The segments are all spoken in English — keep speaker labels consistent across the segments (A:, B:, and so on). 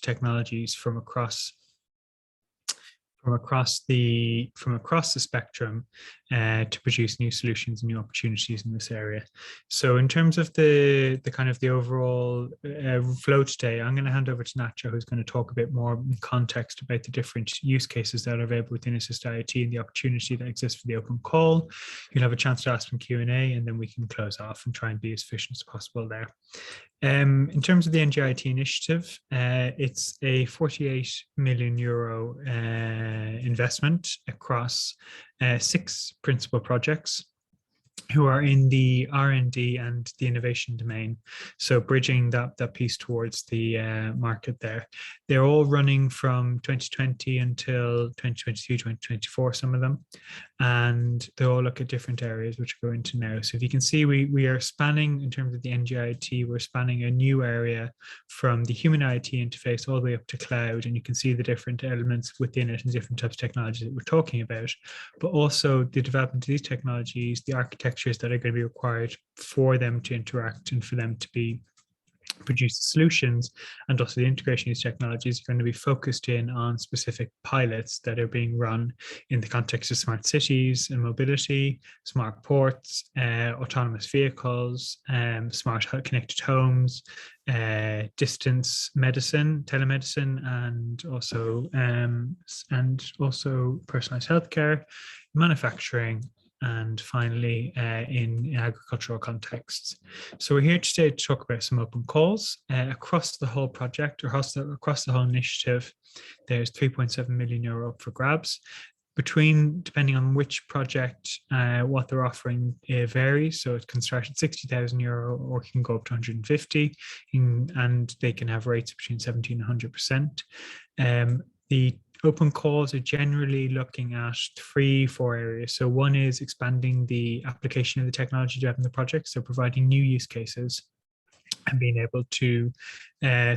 A: technologies from across the spectrum to produce new solutions and new opportunities in this area. So in terms of the kind of the overall flow today, I'm going to hand over to Nacho, who's going to talk a bit more in context about the different use cases that are available within ASSIST-IoT and the opportunity that exists for the open call. You'll have a chance to ask some Q&A, and then we can close off and try and be as efficient as possible there. In terms of the NGIoT initiative, it's a 48 million euro investment across 6 principal projects who are in the R&D and the innovation domain. So bridging that piece towards the market there. They're all running from 2020 until 2022, 2024, some of them. And they all look at different areas, which I'll go into now. So if you can see, we are spanning, in terms of the NGIoT, we're spanning a new area from the human IoT interface all the way up to cloud. And you can see the different elements within it and different types of technologies that we're talking about, but also the development of these technologies, the architectures that are going to be required for them to interact and for them to be produce solutions, and also the integration of these technologies are going to be focused in on specific pilots that are being run in the context of smart cities and mobility, smart ports, autonomous vehicles, smart connected homes, distance medicine, telemedicine, and also personalized healthcare, manufacturing, and finally in agricultural contexts. So we're here today to talk about some open calls across the whole project, or across the whole initiative. There's 3.7 million euro up for grabs. Depending on which project, what they're offering varies. So it can start at 60,000 euro or it can go up to 150, and they can have rates between 70 and 100%. The open calls are generally looking at 3-4 areas. So one is expanding the application of the technology you have in the project, so providing new use cases and being able to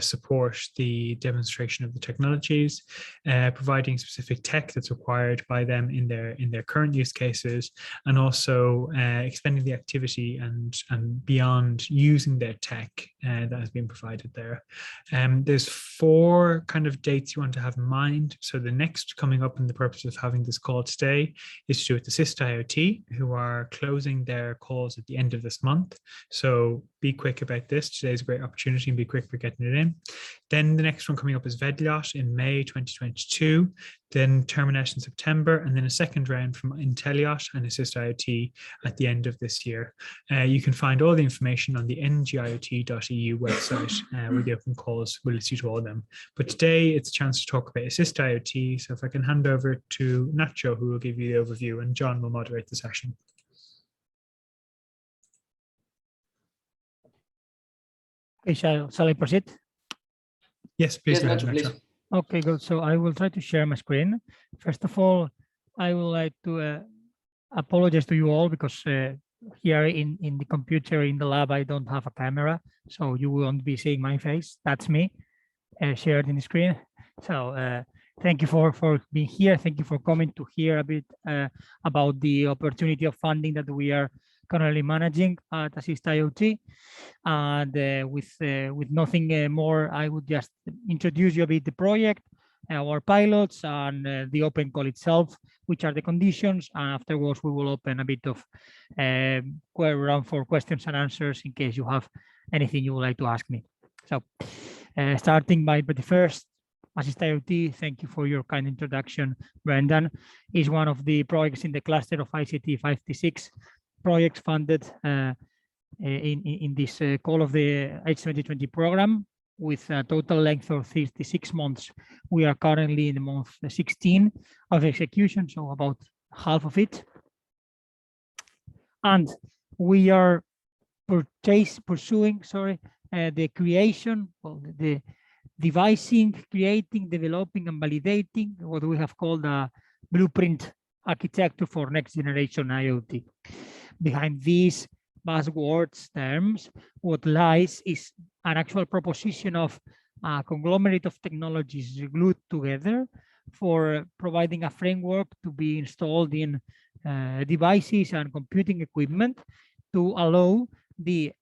A: support the demonstration of the technologies, providing specific tech that's required by them in their current use cases, and also expanding the activity and beyond using their tech that has been provided there. There's 4 kind of dates you want to have in mind. So the next coming up, in the purpose of having this call today, is to do with ASSIST-IoT, who are closing their calls at the end of this month. So be quick about this. Today's a great opportunity, and be quick for getting it in. Then the next one coming up is VEDLIOT in May 2022, then Terminet in September, and then a second round from NGIoT and ASSIST-IoT at the end of this year. You can find all the information on the NGIoT.eu website where the open calls will list you to all of them. But today it's a chance to talk about ASSIST-IoT. So if I can hand over to Nacho, who will give you the overview, and John will moderate the session.
B: Okay, shall I proceed?
A: Yes, please.
C: Yes, please.
B: Okay, good. So I will try to share my screen. First of all, I would like to apologize to you all, because here in the computer in the lab, I don't have a camera, so you won't be seeing my face. That's me shared in the screen. So thank you for being here. Thank you for coming to hear a bit about the opportunity of funding that we are currently managing at ASSIST-IoT. And with nothing more, I would just introduce you a bit the project, our pilots, and the open call itself, which are the conditions. And afterwards, we will open a bit of round for questions and answers in case you have anything you would like to ask me. So starting by the first, ASSIST-IoT, thank you for your kind introduction, Brendan, is one of the projects in the cluster of ICT 56 projects funded in this call of the H2020 program, with a total length of 36 months. We are currently in the month 16 of execution, so about half of it. And we are pursuing the creation, well, the devising, creating, developing, and validating what we have called a blueprint architecture for next generation IoT. Behind these buzzwords terms, what lies is an actual proposition of a conglomerate of technologies glued together for providing a framework to be installed in devices and computing equipment to allow the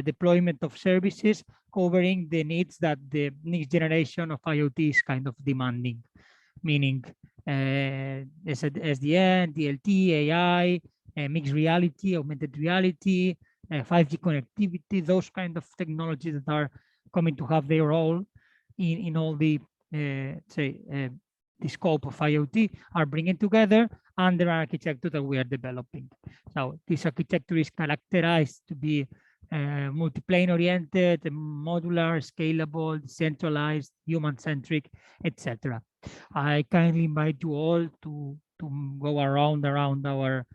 B: deployment of services covering the needs that the next generation of IoT is kind of demanding, meaning SDN, DLT, AI, mixed reality, augmented reality, 5G connectivity, those kind of technologies that are coming to have their role in all the, the scope of IoT are bringing together under an architecture that we are developing. So this architecture is characterized to be multi-plane oriented, modular, scalable, decentralized, human-centric, etc. I kindly invite you all to go around our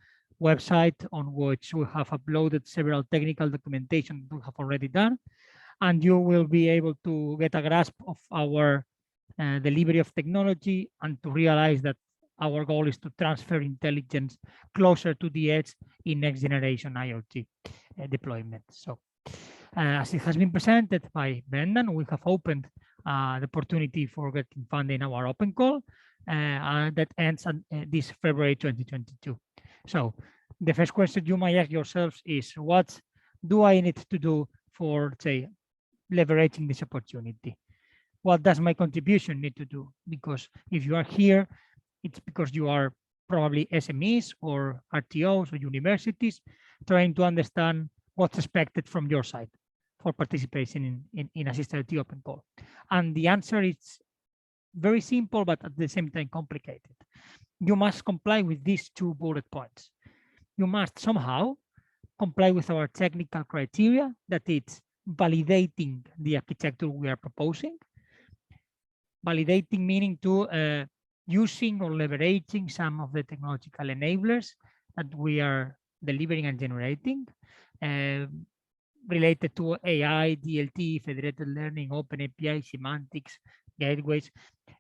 B: website, on which we have uploaded several technical documentation we have already done, and you will be able to get a grasp of our delivery of technology and to realize that our goal is to transfer intelligence closer to the edge in next generation IoT deployment. So as it has been presented by Brendan, we have opened the opportunity for getting funding our open call that ends on this February 2022. So the first question you might ask yourselves is, what do I need to do for, say, leveraging this opportunity? What does my contribution need to do? Because if you are here, it's because you are probably SMEs or RTOs or universities trying to understand what's expected from your side for participation in ASSIST-IoT Open Call. And the answer is very simple, but at the same time complicated. You must comply with these 2 bullet points. You must somehow comply with our technical criteria, that it's validating the architecture we are proposing. Validating meaning to using or leveraging some of the technological enablers that we are delivering and generating, related to AI, DLT, federated learning, open API, semantics, gateways.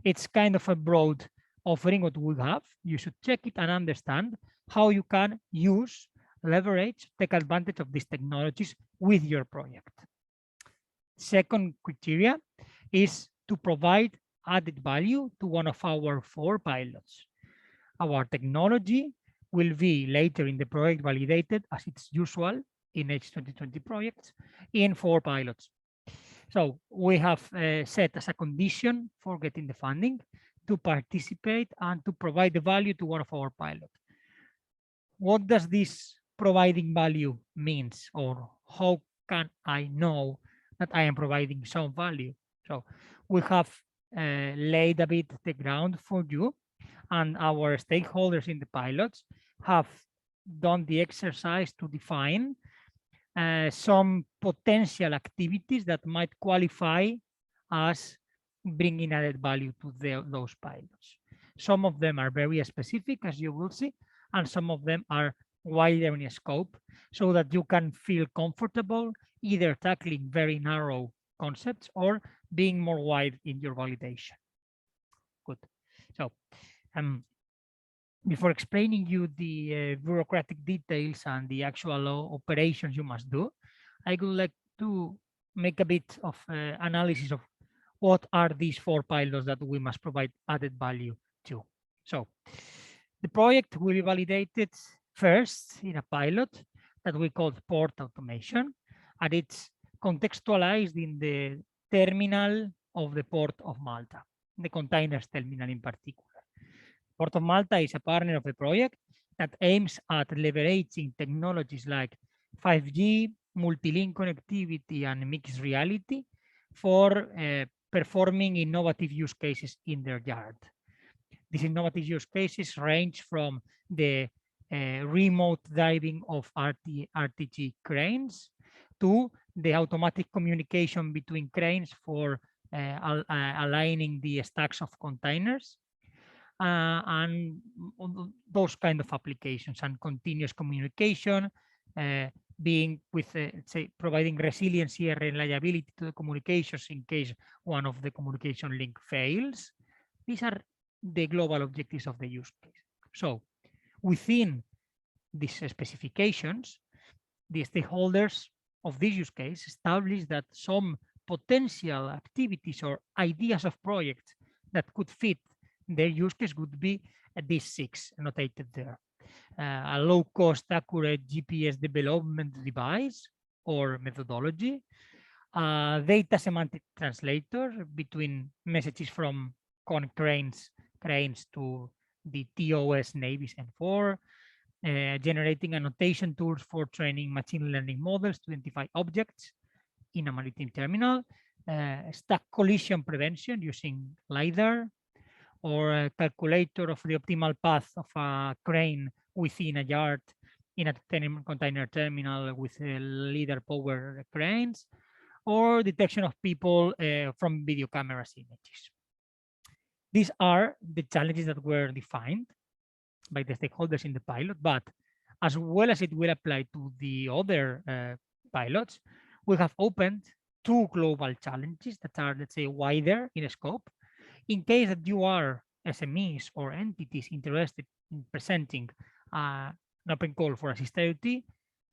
B: It's kind of a broad offering what we have. You should check it and understand how you can use, leverage, take advantage of these technologies with your project. Second criteria is to provide added value to one of our 4 pilots. Our technology will be later in the project validated, as it's usual in H2020 projects, in 4 pilots. So we have set as a condition for getting the funding to participate and to provide the value to one of our pilots. What does this providing value means, or how can I know that I am providing some value? So we have laid a bit the ground for you, and our stakeholders in the pilots have done the exercise to define some potential activities that might qualify as bringing added value to those pilots. Some of them are very specific, as you will see, and some of them are wider in scope, so that you can feel comfortable either tackling very narrow concepts or being more wide in your validation. Good. So before explaining you the bureaucratic details and the actual operations you must do, I would like to make a bit of analysis of what are these 4 pilots that we must provide added value to. So the project will be validated first in a pilot that we call port automation, and it's contextualized in the terminal of the Port of Malta, the containers terminal in particular. Port of Malta is a partner of the project that aims at leveraging technologies like 5G, multi-link connectivity, and mixed reality for performing innovative use cases in their yard. These innovative use cases range from the remote driving of RTG cranes to the automatic communication between cranes for aligning the stacks of containers, and those kind of applications, and continuous communication, being with, say, providing resiliency and reliability to the communications in case one of the communication link fails. These are the global objectives of the use case. So within these specifications, the stakeholders of this use case establish that some potential activities or ideas of projects that could fit their use case would be these 6 annotated there. A low-cost, accurate GPS development device or methodology, data semantic translator between messages from cranes to the TOS Navy's N4, generating annotation tools for training machine learning models to identify objects in a maritime terminal, stack collision prevention using LiDAR, or a calculator of the optimal path of a crane within a yard in a container terminal with LiDAR power cranes, or detection of people from video cameras images. These are the challenges that were defined by the stakeholders in the pilot, but as well as it will apply to the other pilots, we have opened 2 global challenges that are, let's say, wider in scope. In case that you are SMEs or entities interested in presenting an open call for ASSIST-IoT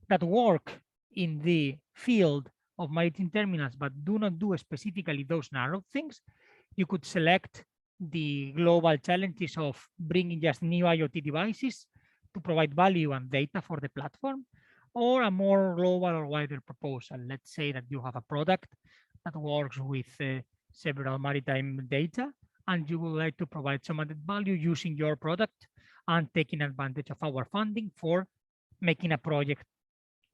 B: that work in the field of maritime terminals but do not do specifically those narrow things, you could select the global challenges of bringing just new IoT devices to provide value and data for the platform, or a more global or wider proposal. Let's say that you have a product that works with several maritime data, and you would like to provide some added value using your product and taking advantage of our funding for making a project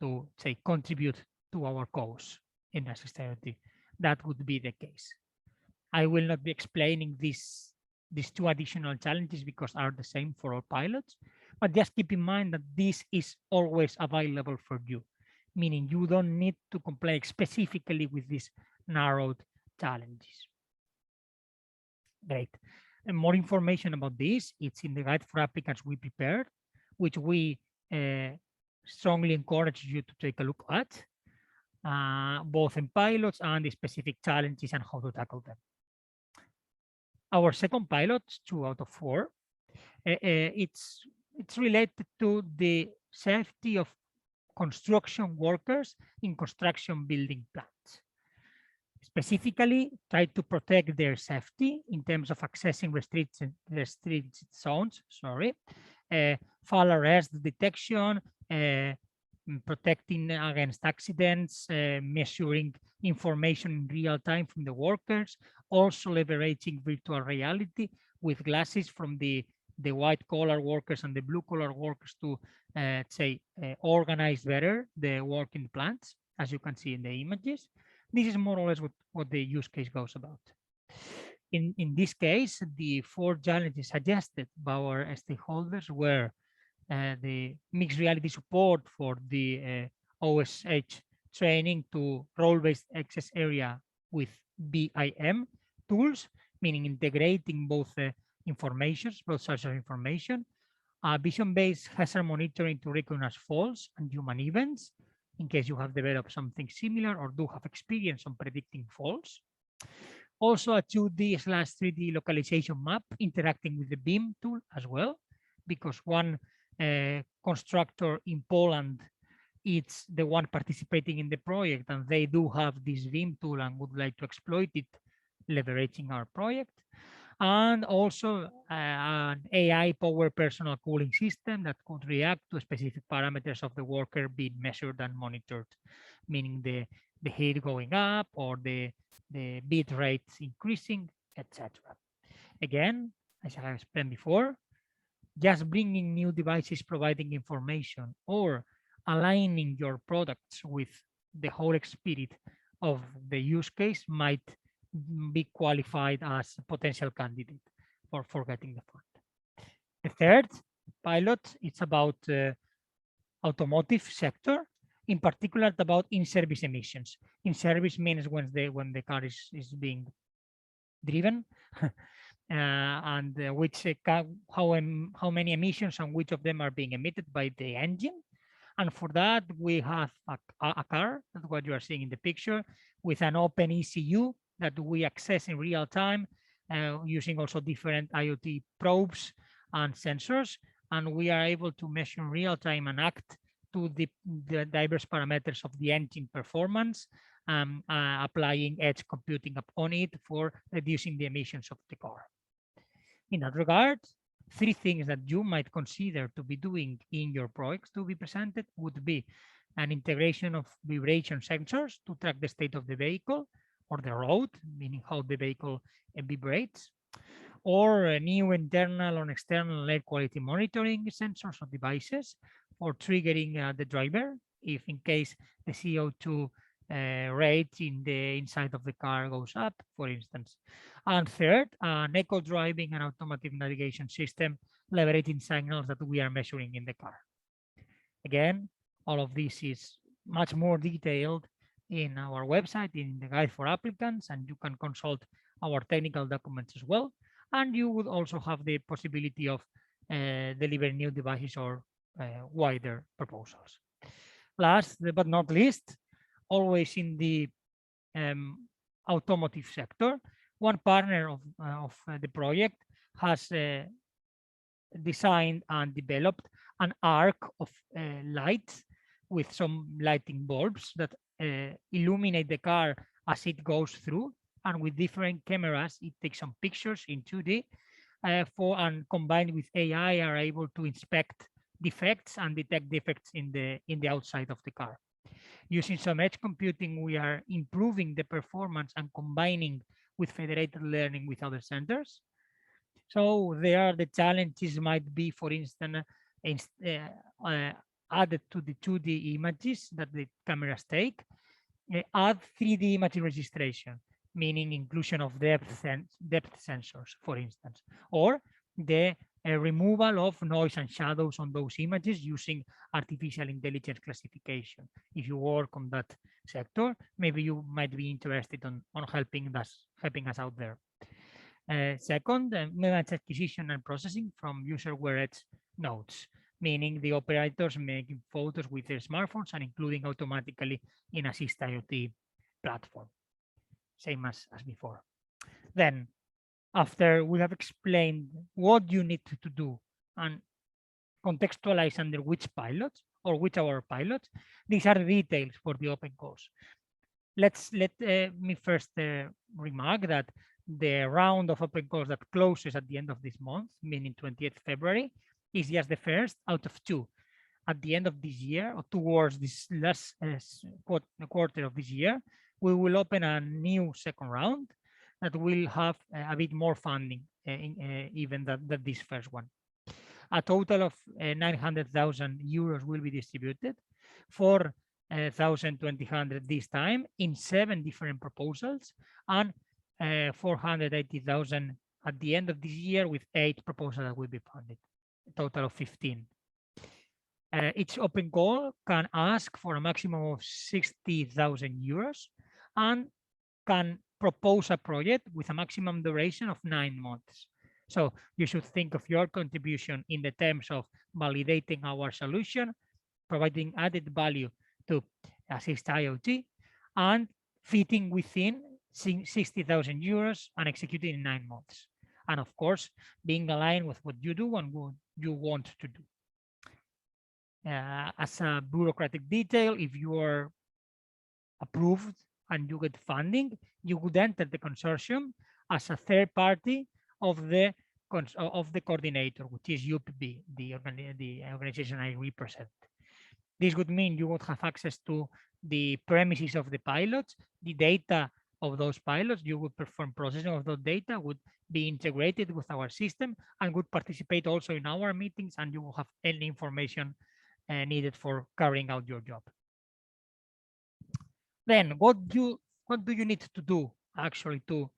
B: to, say, contribute to our cause in ASSIST-IoT. That would be the case. I will not be explaining these 2 additional challenges because are the same for all pilots, but just keep in mind that this is always available for you, meaning you don't need to comply specifically with these narrowed challenges. Great. And more information about this, it's in the guide for applicants we prepared, which we strongly encourage you to take a look at, both in pilots and the specific challenges and how to tackle them. Our second pilot, 2 out of 4, it's related to the safety of construction workers in construction building plants. Specifically, try to protect their safety in terms of accessing restricted zones, fall arrest detection, protecting against accidents, measuring information in real time from the workers, also leveraging virtual reality with glasses from the white collar workers and the blue collar workers to organize better the work in plants, as you can see in the images. This is more or less what the use case goes about. In this case, the 4 challenges suggested by our stakeholders were the mixed reality support for the OSH training to role-based access area with BIM tools, meaning integrating both both sources of information, vision-based hazard monitoring to recognize faults and human events, in case you have developed something similar or do have experience on predicting faults. Also a 2D/3D localization map interacting with the BIM tool as well, because one constructor in Poland, it's the one participating in the project, and they do have this BIM tool and would like to exploit it, leveraging our project. And also an AI-powered personal cooling system that could react to specific parameters of the worker being measured and monitored, meaning the heat going up or the bit rates increasing, etc. Again, as I have explained before, just bringing new devices providing information or aligning your products with the whole spirit of the use case might be qualified as a potential candidate for getting the fund. The third pilot, it's about automotive sector, in particular about in-service emissions. In-service means when the car is being driven, and how many emissions and which of them are being emitted by the engine. And for that, we have a car, that's what you are seeing in the picture, with an open ECU that we access in real time using also different IoT probes and sensors. And we are able to measure in real time and act to the diverse parameters of the engine performance, applying edge computing upon it for reducing the emissions of the car. In that regard, 3 things that you might consider to be doing in your projects to be presented would be an integration of vibration sensors to track the state of the vehicle or the road, meaning how the vehicle vibrates, or new internal or external air quality monitoring sensors or devices for triggering the driver if in case the CO2 rate in the inside of the car goes up, for instance. And third, an eco driving and automatic navigation system leveraging signals that we are measuring in the car. Again, all of this is much more detailed in our website, in the guide for applicants, and you can consult our technical documents as well. And you would also have the possibility of delivering new devices or wider proposals. Last but not least, always in the automotive sector, one partner of the project has designed and developed an arc of lights with some lighting bulbs that illuminate the car as it goes through, and with different cameras it takes some pictures in 2D and combined with AI are able to inspect defects and detect defects in the outside of the car. Using some edge computing, we are improving the performance and combining with federated learning with other centers. So there the challenges might be, for instance, added to the 2D images that the cameras take, add 3D image registration, meaning inclusion of depth sensors, for instance, or the removal of noise and shadows on those images using artificial intelligence classification. If you work on that sector, maybe you might be interested on helping us out there. Second, image acquisition and processing from user-aware edge nodes, meaning the operators making photos with their smartphones and including automatically in ASSIST-IoT platform, same as before. Then, after we have explained what you need to do and contextualize under which pilots or which our pilots, these are the details for the open calls. Let me first remark that the round of open calls that closes at the end of this month, meaning 20th February, is just the first out of two. At the end of this year, or towards this last quarter of this year, we will open a new second round that will have a bit more funding even than this first one. A total of 900,000 euros will be distributed, 4,200 this time in 7 different proposals, and 480,000 at the end of this year with 8 proposals that will be funded, a total of 15. Each open call can ask for a maximum of 60,000 euros and can propose a project with a maximum duration of 9 months. So you should think of your contribution in the terms of validating our solution, providing added value to ASSIST-IoT, and fitting within 60,000 euros and executing in 9 months. And of course, being aligned with what you do and what you want to do. As a bureaucratic detail, if you are approved and you get funding, you would enter the consortium as a third party of the coordinator, which is UPB, the organization I represent. This would mean you would have access to the premises of the pilots, the data of those pilots. You would perform processing of those data, would be integrated with our system, and would participate also in our meetings, and you will have any information needed for carrying out your job. Then what do you need to do actually to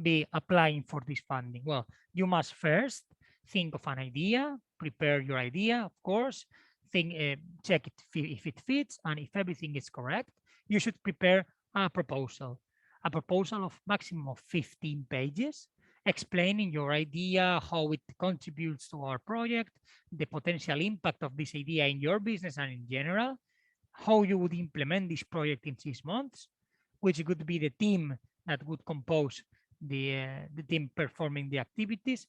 B: be applying for this funding? Well, you must first think of an idea, prepare your idea, of course, check it if it fits, and if everything is correct, you should prepare a proposal of maximum of 15 pages, explaining your idea, how it contributes to our project, the potential impact of this idea in your business and in general, how you would implement this project in 6 months, which would be the team that would compose the team performing the activities,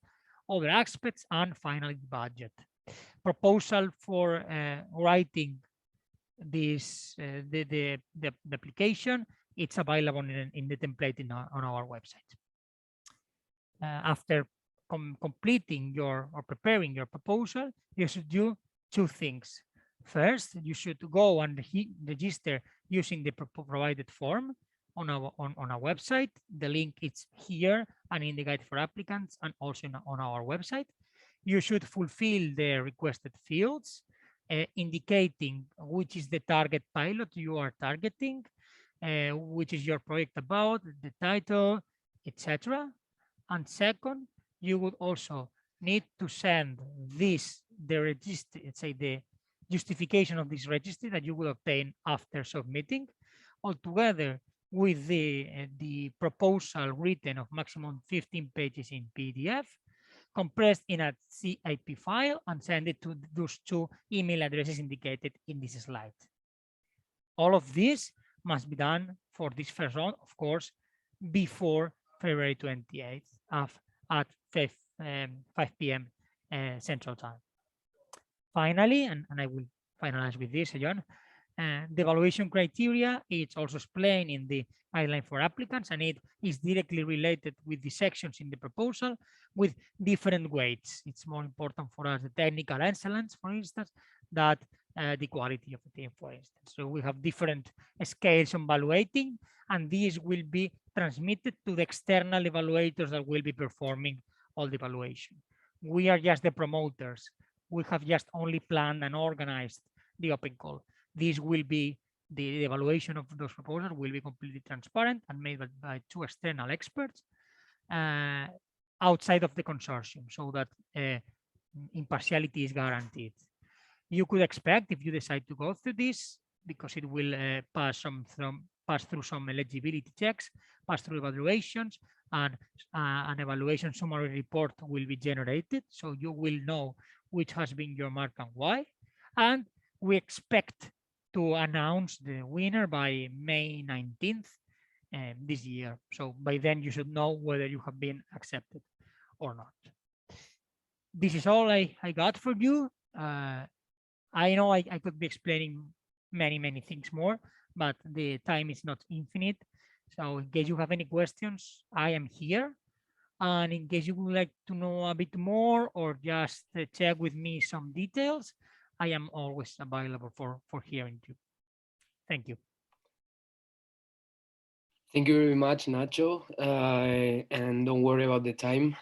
B: other aspects, and finally the budget. Proposal for writing this the application, it's available in the template on our website. After completing or preparing your proposal, you should do 2 things. First, you should go and register using the provided form on our website. The link is here and in the guide for applicants and also on our website. You should fulfill the requested fields, indicating which is the target pilot you are targeting, which is your project about, the title, etc. And second, you would also need to send this, the register, let's say the justification of this registry that you will obtain after submitting, altogether with the proposal written of maximum 15 pages in PDF, compressed in a ZIP file, and send it to those two email addresses indicated in this slide. All of this must be done for this first round, of course, before February 28th at 5 p.m. Central Time. Finally, and I will finalize with this, John, the evaluation criteria, it's also explained in the guideline for applicants, and it is directly related with the sections in the proposal with different weights. It's more important for us the technical excellence, for instance, that the quality of the team, for instance. So we have different scales on evaluating, and these will be transmitted to the external evaluators that will be performing all the evaluation. We are just the promoters. We have just only planned and organized the open call. This will be the evaluation of those proposals will be completely transparent and made by two external experts outside of the consortium, so that impartiality is guaranteed. You could expect, if you decide to go through this, because it will pass through some eligibility checks, pass through evaluations, and an evaluation summary report will be generated, so you will know which has been your mark and why. And we expect to announce the winner by May 19th this year. So by then you should know whether you have been accepted or not. This is all I got for you. I know I could be explaining many things more, but the time is not infinite. So in case you have any questions, I am here. And in case you would like to know a bit more or just check with me some details, I am always available for hearing you. Thank you.
C: Thank you very much, Nacho. And don't worry about the time.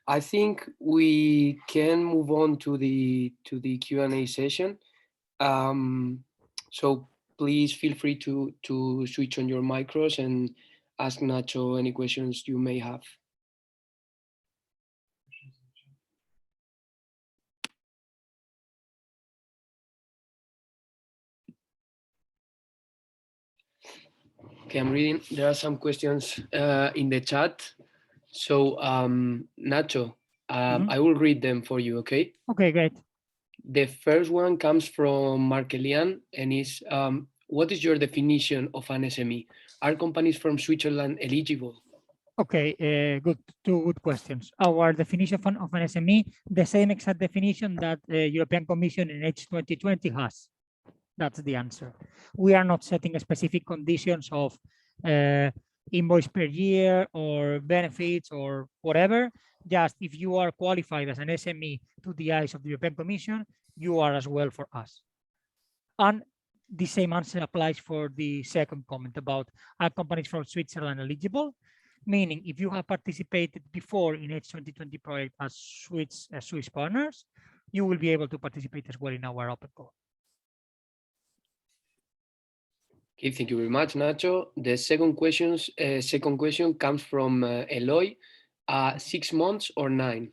C: I think we can move on to the Q&A session. So please feel free to switch on your micros and ask Nacho any questions you may have. Okay, I'm reading. There are some questions in the chat. So Nacho, I will read them for you, okay?
B: Okay, great.
C: The first one comes from Mark Elian and is, what is your definition of an SME? Are companies from Switzerland eligible?
B: Okay, two good questions. Our definition of an SME, the same exact definition that the European Commission in H2020 has. That's the answer. We are not setting specific conditions of invoice per year or benefits or whatever. Just if you are qualified as an SME to the eyes of the European Commission, you are as well for us. And the same answer applies for the second comment about are companies from Switzerland eligible? Meaning, if you have participated before in H2020 project as Swiss partners, you will be able to participate as well in our open call.
C: Okay, thank you very much, Nacho. The second question comes from Eloy. 6 months or 9?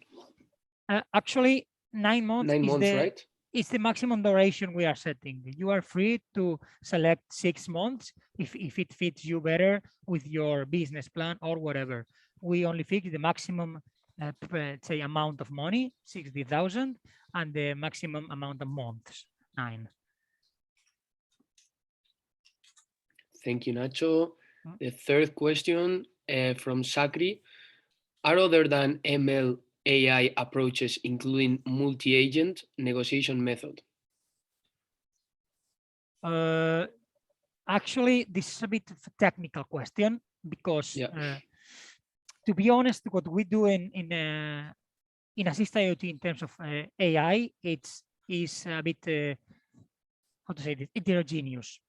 B: Actually, 9 months.
C: 9 months, right?
B: It's the maximum duration we are setting. You are free to select 6 months if it fits you better with your business plan or whatever. We only fix the maximum, say, amount of money, 60,000, and the maximum amount of months, 9.
C: Thank you, Nacho. The third question from Sakri. Are other than ML AI approaches, including multi-agent negotiation method?
B: Actually, this is a bit of a technical question because, to be honest, what we do in ASSIST-IoT in terms of AI, it's is a bit, how to say this, heterogeneous.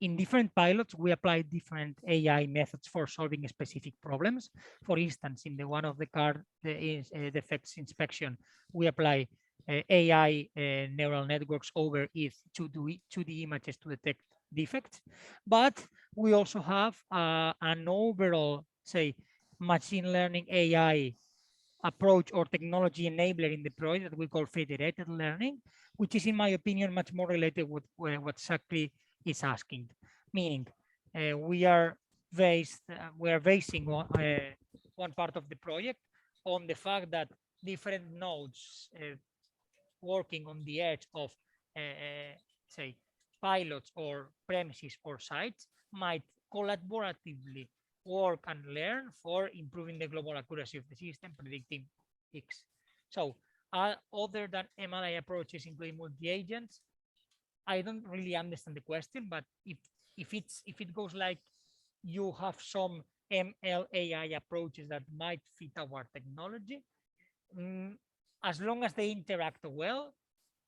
B: In different pilots, we apply different AI methods for solving specific problems. For instance, in the one of the car defects inspection, we apply AI neural networks over ETH to do 2D images to detect defects. But we also have an overall, say, machine learning AI approach or technology enabler in the project that we call federated learning, which is, in my opinion, much more related with what Sakri is asking. Meaning, we are basing one part of the project on the fact that different nodes working on the edge of, say, pilots or premises or sites might collaboratively work and learn for improving the global accuracy of the system, predicting X. So other than MLI approaches, including multi-agents, I don't really understand the question, but if it goes like you have some ML AI approaches that might fit our technology, as long as they interact well,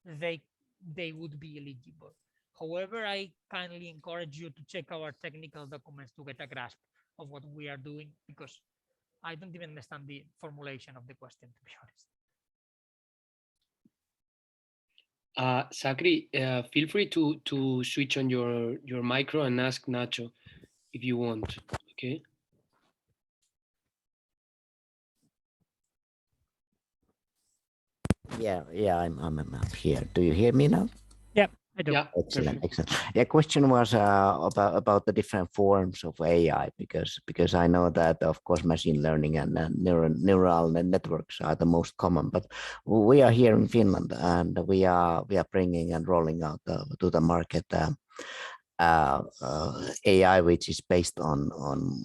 B: they would be eligible. However, I kindly encourage you to check our technical documents to get a grasp of what we are doing, because I don't even understand the formulation of the question, to be honest.
C: Sakri, feel free to switch on your micro and ask Nacho if you want. Okay.
D: Yeah, I'm here. Do you hear me now?
B: Yeah, I do.
C: Yeah,
D: Excellent,
C: perfect.
D: excellent. Yeah, question was about the different forms of AI, because I know that, of course, machine learning and neural networks are the most common, but we are here in Finland and we are bringing and rolling out to the market AI, which is based on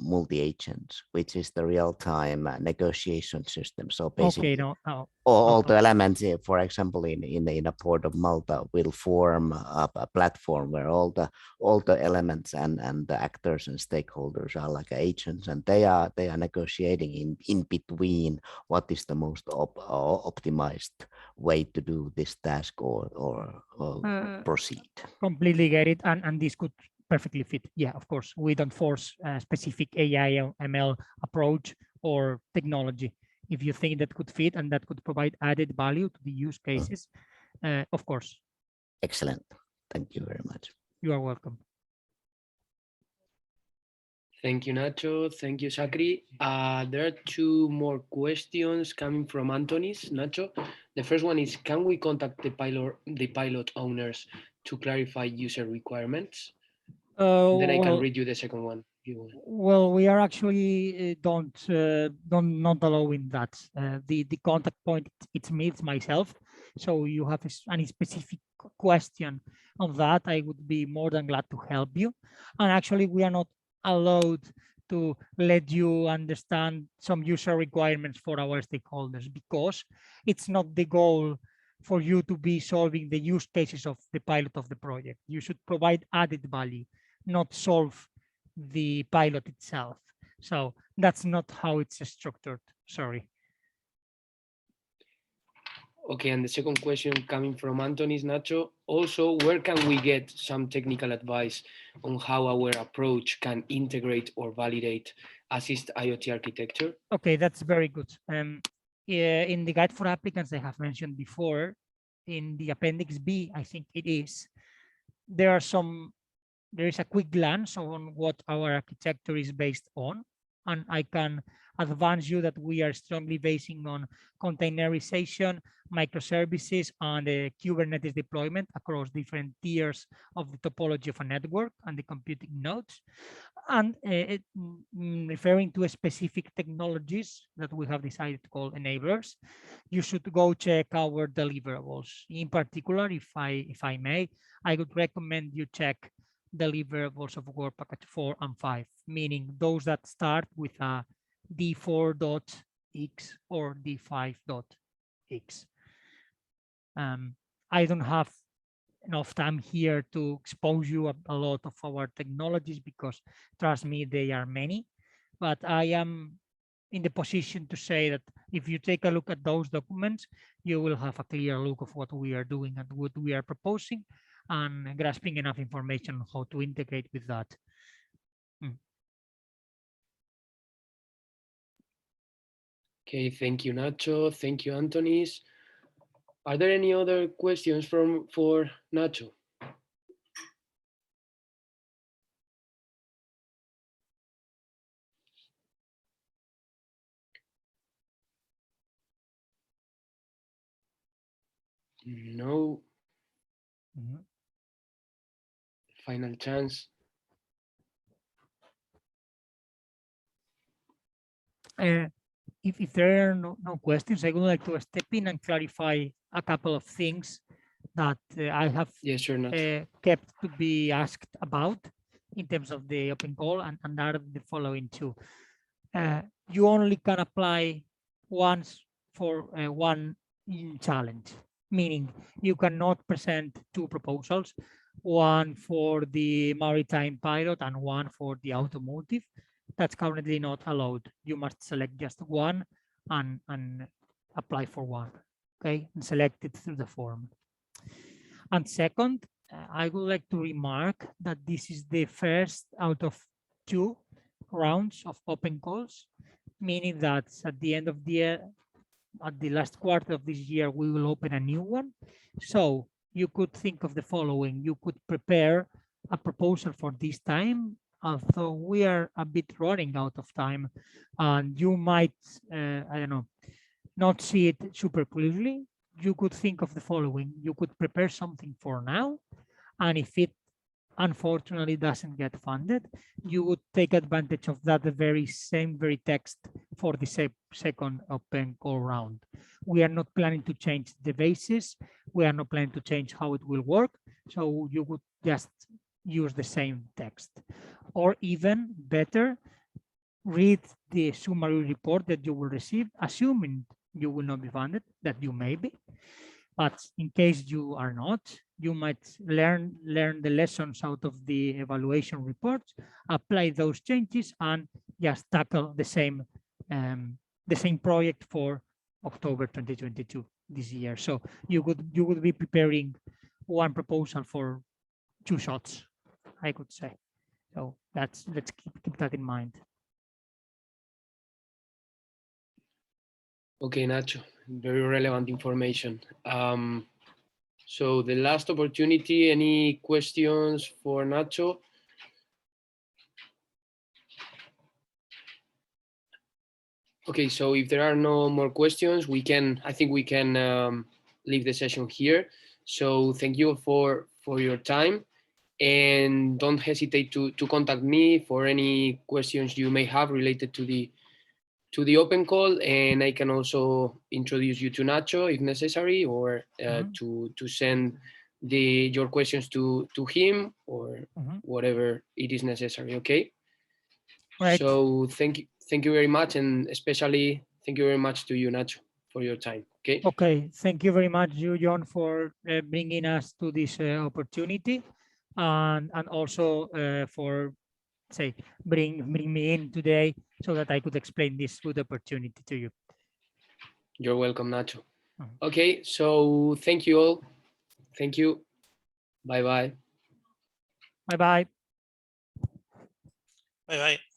D: multi-agents, which is the real-time negotiation system. So basically, all the elements, for example, in a port of Malta, will form a platform where all the elements and the actors and stakeholders are like agents, and they are negotiating in between what is the most optimized way to do this task or proceed.
B: Completely get it, and this could perfectly fit. Yeah, of course, we don't force a specific AI or ML approach or technology. If you think that could fit and that could provide added value to the use cases, of course.
D: Excellent. Thank you very much.
B: You are welcome.
C: Thank you, Nacho. Thank you, Sakri. There are two more questions coming from Antonis. Nacho, the first one is: can we contact the pilot owners to clarify user requirements? Then I can read you the second one.
B: Well, we are actually not allowing that. The contact point, it's me, it's myself. So you have any specific question on that, I would be more than glad to help you. And actually, we are not allowed to let you understand some user requirements for our stakeholders, because it's not the goal for you to be solving the use cases of the pilot of the project. You should provide added value, not solve the pilot itself. So that's not how it's structured. Sorry.
C: Okay, and the second question coming from Antonis, Nacho, also, where can we get some technical advice on how our approach can integrate or validate ASSIST-IoT architecture? Okay,
B: that's very good. In the guide for applicants I have mentioned before, in the Appendix B, I think it is, there is a quick glance on what our architecture is based on, and I can advance you that we are strongly basing on containerization, microservices, and Kubernetes deployment across different tiers of the topology of a network and the computing nodes. And referring to specific technologies that we have decided to call enablers, you should go check our deliverables. In particular, if I may, I would recommend you check deliverables of Work Package 4 and 5, meaning those that start with a D4.x or D5.x. I don't have enough time here to expose you a lot of our technologies, because trust me, they are many, but I am in the position to say that if you take a look at those documents, you will have a clear look of what we are doing and what we are proposing, and grasping enough information on how to integrate with that.
C: Okay, thank you, Nacho. Thank you, Antonis. Are there any other questions for Nacho? No. Final chance.
B: If there are no questions, I would like to step in and clarify a couple of things that I have kept to be asked about in terms of the open call, and are the following two. You only can apply once for one challenge, meaning you cannot present two proposals, one for the maritime pilot and one for the automotive. That's currently not allowed. You must select just one and apply for one, okay, and select it through the form. And second, I would like to remark that this is the first out of 2 rounds of open calls, meaning that at the end of the year, at the last quarter of this year, we will open a new one. So you could think of the following: you could prepare a proposal for this time, although we are a bit running out of time, and you might, I don't know, not see it super clearly. You could think of the following: you could prepare something for now, and if it unfortunately doesn't get funded, you would take advantage of that very text for the second open call round. We are not planning to change the basis. We are not planning to change how it will work. So you would just use the same text, or even better, read the summary report that you will receive, assuming you will not be funded, that you may be. But in case you are not, you might learn the lessons out of the evaluation reports, apply those changes, and just tackle the same project for October 2022 this year. So you would be preparing one proposal for 2 shots, I could say. So let's keep that in mind.
C: Okay, Nacho, very relevant information. So the last opportunity, any questions for Nacho? Okay, so if there are no more questions, I think we can leave the session here. So thank you for your time, and don't hesitate to contact me for any questions you may have related to the open call, and I can also introduce you to Nacho if necessary, or to send your questions to him, or whatever it is necessary. Okay. Right. So thank you very much, and especially thank you very much to you, Nacho, for your time. Okay.
B: Okay. Thank you very much, you, John, for bringing us to this opportunity, and also for bring me in today so that I could explain this good opportunity to you.
C: You're welcome, Nacho. Okay, so thank you all. Thank you. Bye-bye.
B: Bye-bye.
E: Bye-bye.